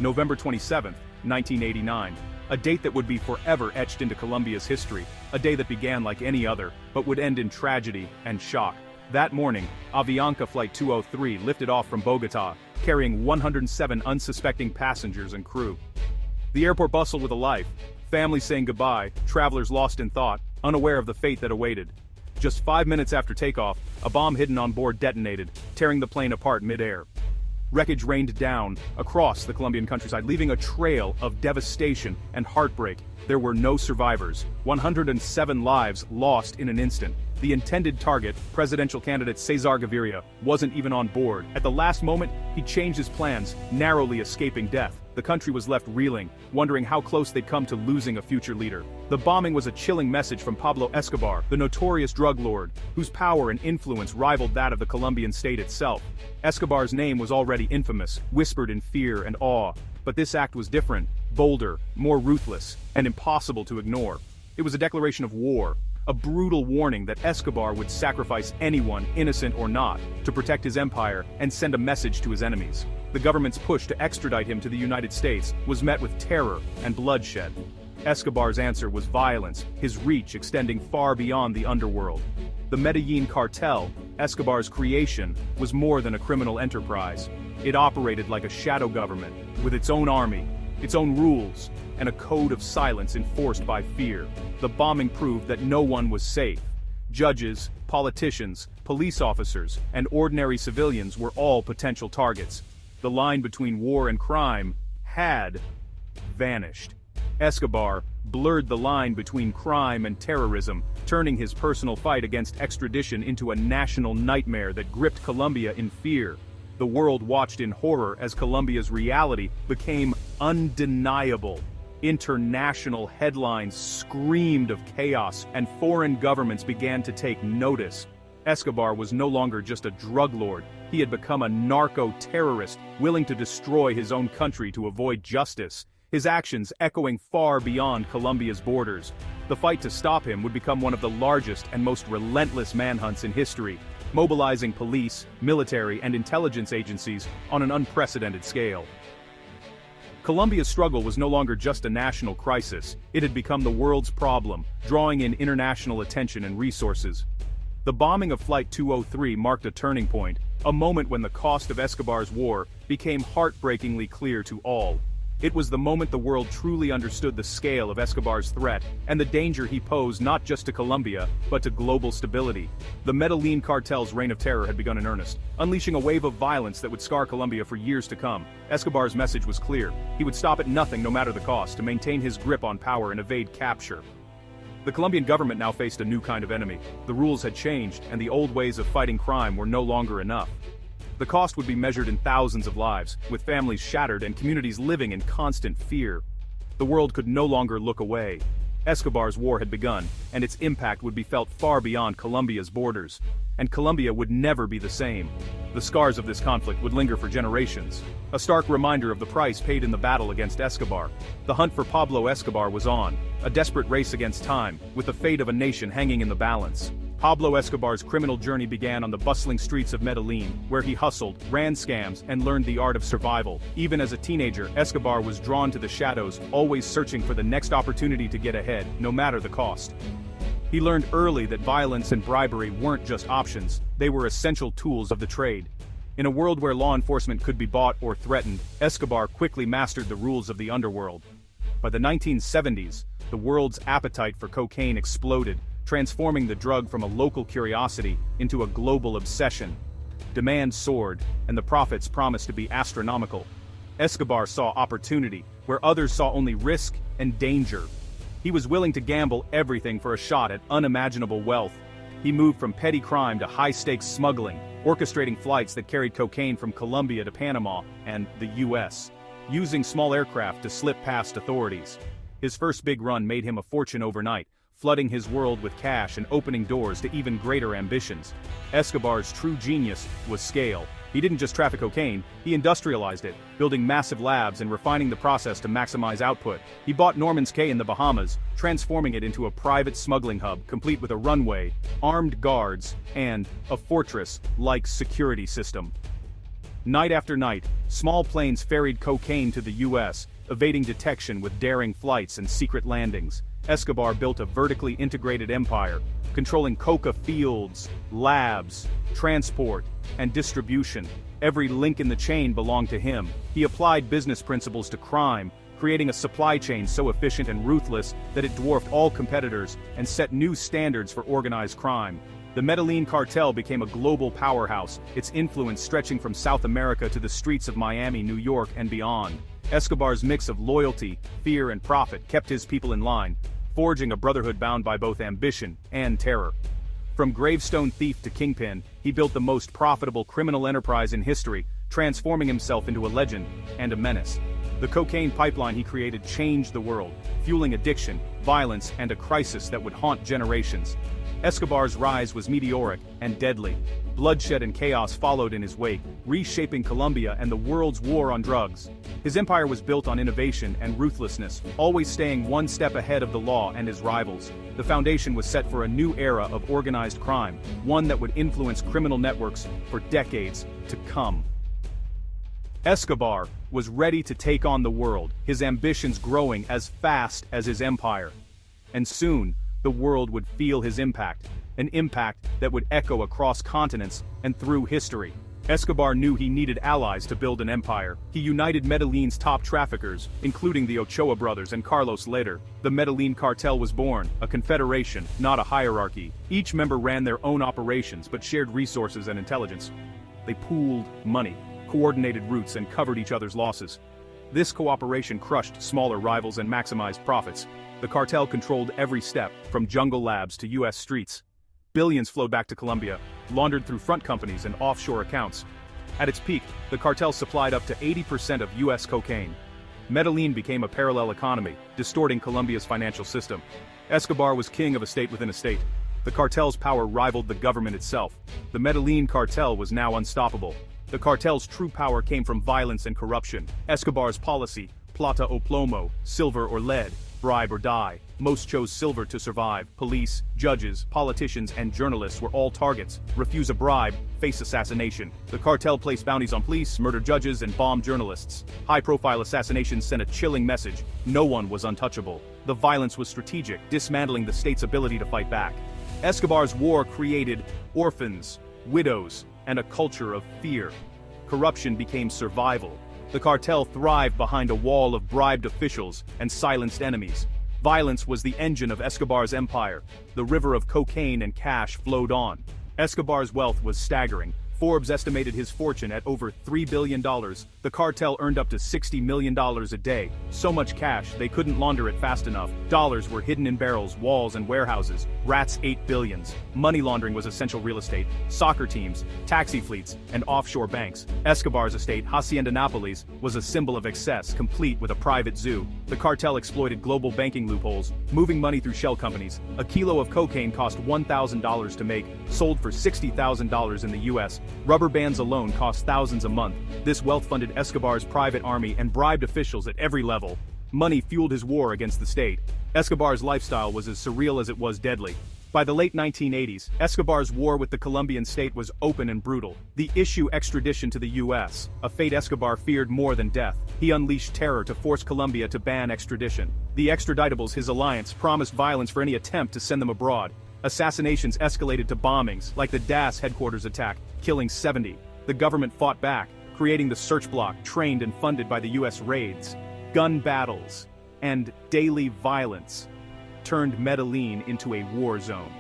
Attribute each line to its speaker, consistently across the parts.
Speaker 1: November 27, 1989, a date that would be forever etched into Colombia's history, a day that began like any other, but would end in tragedy and shock. That morning, Avianca Flight 203 lifted off from Bogotá, carrying 107 unsuspecting passengers and crew. The airport bustled with a life, families saying goodbye, travelers lost in thought, unaware of the fate that awaited. Just 5 minutes after takeoff, a bomb hidden on board detonated, tearing the plane apart mid-air. Wreckage rained down across the Colombian countryside, leaving a trail of devastation and heartbreak. There were no survivors, 107 lives lost in an instant. The intended target, presidential candidate Cesar Gaviria, wasn't even on board. At the last moment, he changed his plans, narrowly escaping death. The country was left reeling, wondering how close they'd come to losing a future leader. The bombing was a chilling message from Pablo Escobar, the notorious drug lord, whose power and influence rivaled that of the Colombian state itself. Escobar's name was already infamous, whispered in fear and awe. But this act was different, bolder, more ruthless, and impossible to ignore. It was a declaration of war, a brutal warning that Escobar would sacrifice anyone, innocent or not, to protect his empire and send a message to his enemies. The government's push to extradite him to the United States was met with terror and bloodshed. Escobar's answer was violence, his reach extending far beyond the underworld. The Medellin cartel, Escobar's creation, was more than a criminal enterprise. It operated like a shadow government, with its own army, its own rules, and a code of silence enforced by fear. The bombing proved that no one was safe. Judges, politicians, police officers, and ordinary civilians were all potential targets. The line between war and crime had vanished. Escobar blurred the line between crime and terrorism, turning his personal fight against extradition into a national nightmare that gripped Colombia in fear. The world watched in horror as Colombia's reality became undeniable. International headlines screamed of chaos, and foreign governments began to take notice. Escobar was no longer just a drug lord. He had become a narco-terrorist, willing to destroy his own country to avoid justice, his actions echoing far beyond Colombia's borders. The fight to stop him would become one of the largest and most relentless manhunts in history, mobilizing police, military, and intelligence agencies on an unprecedented scale. Colombia's struggle was no longer just a national crisis, it had become the world's problem, drawing in international attention and resources. The bombing of Flight 203 marked a turning point, a moment when the cost of Escobar's war became heartbreakingly clear to all. It was the moment the world truly understood the scale of Escobar's threat and the danger he posed not just to Colombia, but to global stability. The Medellin cartel's reign of terror had begun in earnest, unleashing a wave of violence that would scar Colombia for years to come. Escobar's message was clear. He would stop at nothing no matter the cost to maintain his grip on power and evade capture. The Colombian government now faced a new kind of enemy. The rules had changed, and the old ways of fighting crime were no longer enough. The cost would be measured in thousands of lives, with families shattered and communities living in constant fear. The world could no longer look away. Escobar's war had begun, and its impact would be felt far beyond Colombia's borders. And Colombia would never be the same. The scars of this conflict would linger for generations, a stark reminder of the price paid in the battle against Escobar. The hunt for Pablo Escobar was on, a desperate race against time, with the fate of a nation hanging in the balance. Pablo Escobar's criminal journey began on the bustling streets of Medellin, where he hustled, ran scams, and learned the art of survival. Even as a teenager, Escobar was drawn to the shadows, always searching for the next opportunity to get ahead, no matter the cost. He learned early that violence and bribery weren't just options, they were essential tools of the trade. In a world where law enforcement could be bought or threatened, Escobar quickly mastered the rules of the underworld. By the 1970s, the world's appetite for cocaine exploded, transforming the drug from a local curiosity into a global obsession. Demand soared, and the profits promised to be astronomical. Escobar saw opportunity, where others saw only risk and danger. He was willing to gamble everything for a shot at unimaginable wealth. He moved from petty crime to high-stakes smuggling, orchestrating flights that carried cocaine from Colombia to Panama and the US, using small aircraft to slip past authorities. His first big run made him a fortune overnight, flooding his world with cash and opening doors to even greater ambitions. Escobar's true genius was scale. He didn't just traffic cocaine, he industrialized it, building massive labs and refining the process to maximize output. He bought Norman's Cay in the Bahamas, transforming it into a private smuggling hub complete with a runway, armed guards, and a fortress-like security system. Night after night, small planes ferried cocaine to the U.S., evading detection with daring flights and secret landings. Escobar built a vertically integrated empire, controlling coca fields, labs, transport, and distribution. Every link in the chain belonged to him. He applied business principles to crime, creating a supply chain so efficient and ruthless that it dwarfed all competitors and set new standards for organized crime. The Medellin cartel became a global powerhouse, its influence stretching from South America to the streets of Miami, New York, and beyond. Escobar's mix of loyalty, fear, and profit kept his people in line, forging a brotherhood bound by both ambition and terror. From gravestone thief to kingpin, he built the most profitable criminal enterprise in history, transforming himself into a legend and a menace. The cocaine pipeline he created changed the world, fueling addiction, violence, and a crisis that would haunt generations. Escobar's rise was meteoric and deadly. Bloodshed and chaos followed in his wake, reshaping Colombia and the world's war on drugs. His empire was built on innovation and ruthlessness, always staying one step ahead of the law and his rivals. The foundation was set for a new era of organized crime, one that would influence criminal networks for decades to come. Escobar was ready to take on the world, his ambitions growing as fast as his empire. And soon, the world would feel his impact, an impact that would echo across continents and through history. Escobar knew he needed allies to build an empire. He united Medellin's top traffickers, including the Ochoa brothers and Carlos later. The Medellin cartel was born, a confederation, not a hierarchy. Each member ran their own operations but shared resources and intelligence. They pooled money, coordinated routes, and covered each other's losses. This cooperation crushed smaller rivals and maximized profits. The cartel controlled every step, from jungle labs to U.S. streets. Billions flowed back to Colombia, laundered through front companies and offshore accounts. At its peak, the cartel supplied up to 80% of U.S. cocaine. Medellin became a parallel economy, distorting Colombia's financial system. Escobar was king of a state within a state. The cartel's power rivaled the government itself. The Medellin cartel was now unstoppable. The cartel's true power came from violence and corruption. Escobar's policy, plata o plomo, silver or lead, bribe or die. Most chose silver to survive. Police, judges, politicians, and journalists were all targets. Refuse a bribe, face assassination. The cartel placed bounties on police, murdered judges, and bombed journalists. High-profile assassinations sent a chilling message: no one was untouchable. The violence was strategic, dismantling the state's ability to fight back. Escobar's war created orphans, widows, and a culture of fear. Corruption became survival. The cartel thrived behind a wall of bribed officials and silenced enemies. Violence was the engine of Escobar's empire. The river of cocaine and cash flowed on. Escobar's wealth was staggering. Forbes estimated his fortune at over $3 billion. The cartel earned up to $60 million a day. So much cash, they couldn't launder it fast enough. Dollars were hidden in barrels, walls, and warehouses. Rats ate billions. Money laundering was essential real estate, soccer teams, taxi fleets, and offshore banks. Escobar's estate, Hacienda Nápoles, was a symbol of excess, complete with a private zoo. The cartel exploited global banking loopholes, moving money through shell companies. A kilo of cocaine cost $1,000 to make, sold for $60,000 in the US. Rubber bands alone cost thousands a month. This wealth funded Escobar's private army and bribed officials at every level. Money fueled his war against the state. Escobar's lifestyle was as surreal as it was deadly. By the late 1980s, Escobar's war with the Colombian state was open and brutal. The issue extradition to the US, a fate Escobar feared more than death. He unleashed terror to force Colombia to ban extradition. The extraditables, his alliance, promised violence for any attempt to send them abroad. Assassinations escalated to bombings, like the DAS headquarters attack, killing 70. The government fought back, creating the search bloc, trained and funded by the US raids. Gun battles and daily violence turned Medellin into a war zone.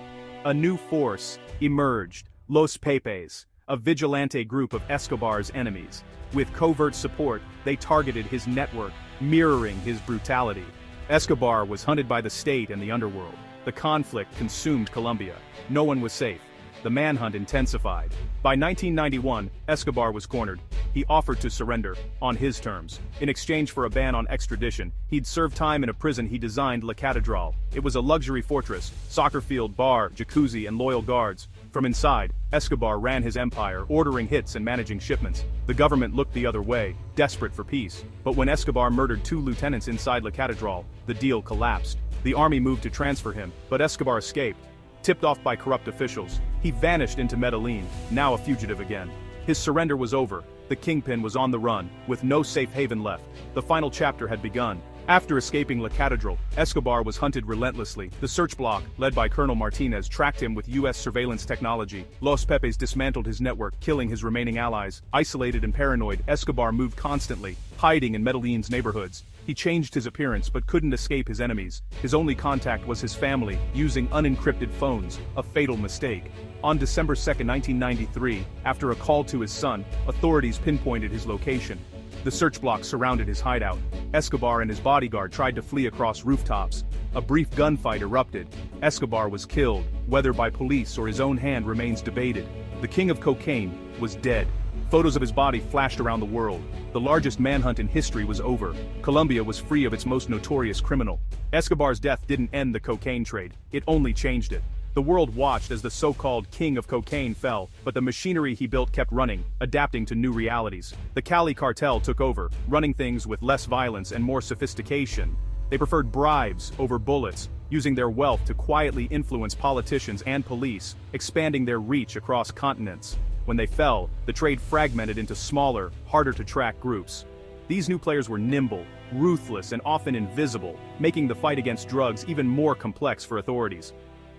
Speaker 1: A new force emerged, Los Pepes, a vigilante group of Escobar's enemies. With covert support, they targeted his network, mirroring his brutality. Escobar was hunted by the state and the underworld. The conflict consumed Colombia. No one was safe. The manhunt intensified. By 1991, Escobar was cornered. He offered to surrender, on his terms. In exchange for a ban on extradition, he'd serve time in a prison he designed La Catedral. It was a luxury fortress, soccer field, bar, jacuzzi, and loyal guards. From inside, Escobar ran his empire, ordering hits and managing shipments. The government looked the other way, desperate for peace. But when Escobar murdered 2 lieutenants inside La Catedral, the deal collapsed. The army moved to transfer him, but Escobar escaped. Tipped off by corrupt officials, he vanished into Medellin, now a fugitive again. His surrender was over, The kingpin was on the run, with no safe haven left. The final chapter had begun. After escaping La Catedral, Escobar was hunted relentlessly. The search block, led by Colonel Martinez, tracked him with U.S. surveillance technology. Los Pepes dismantled his network, killing his remaining allies. Isolated and paranoid, Escobar moved constantly, hiding in Medellin's neighborhoods. He changed his appearance but couldn't escape his enemies. His only contact was his family, using unencrypted phones, a fatal mistake. On December 2, 1993, after a call to his son, authorities pinpointed his location. The search block surrounded his hideout. Escobar and his bodyguard tried to flee across rooftops. A brief gunfight erupted. Escobar was killed, whether by police or his own hand remains debated. The king of cocaine was dead. Photos of his body flashed around the world. The largest manhunt in history was over. Colombia was free of its most notorious criminal. Escobar's death didn't end the cocaine trade, it only changed it. The world watched as the so-called king of cocaine fell, but the machinery he built kept running, adapting to new realities. The Cali cartel took over, running things with less violence and more sophistication. They preferred bribes over bullets, using their wealth to quietly influence politicians and police, expanding their reach across continents. When they fell, the trade fragmented into smaller, harder-to-track groups. These new players were nimble, ruthless, and often invisible, making the fight against drugs even more complex for authorities.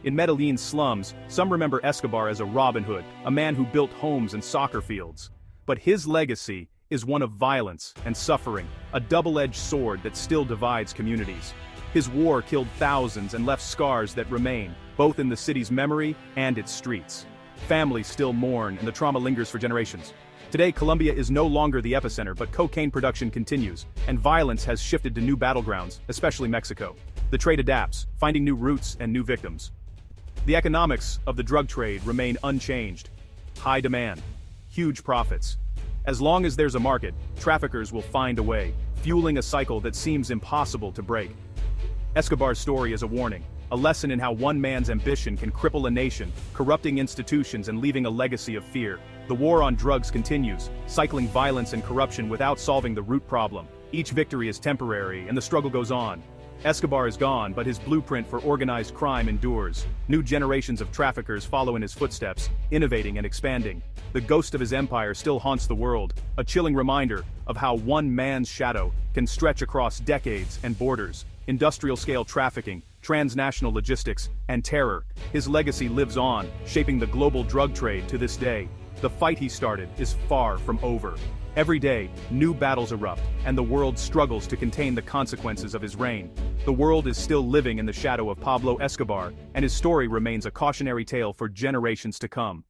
Speaker 1: In Medellin's slums, some remember Escobar as a Robin Hood, a man who built homes and soccer fields. But his legacy is one of violence and suffering, a double-edged sword that still divides communities. His war killed thousands and left scars that remain, both in the city's memory and its streets. Families still mourn and the trauma lingers for generations. Today, Colombia is no longer the epicenter, but cocaine production continues, and violence has shifted to new battlegrounds, especially Mexico. The trade adapts, finding new routes and new victims. The economics of the drug trade remain unchanged. High demand, huge profits. As long as there's a market, traffickers will find a way, fueling a cycle that seems impossible to break. Escobar's story is a warning, a lesson in how one man's ambition can cripple a nation, corrupting institutions and leaving a legacy of fear. The war on drugs continues, cycling violence and corruption without solving the root problem. Each victory is temporary, and the struggle goes on. Escobar is gone, but his blueprint for organized crime endures. New generations of traffickers follow in his footsteps, innovating and expanding. The ghost of his empire still haunts the world, a chilling reminder of how one man's shadow can stretch across decades and borders. Industrial-scale trafficking, transnational logistics, and terror. His legacy lives on, shaping the global drug trade to this day. The fight he started is far from over. Every day, new battles erupt, and the world struggles to contain the consequences of his reign. The world is still living in the shadow of Pablo Escobar, and his story remains a cautionary tale for generations to come.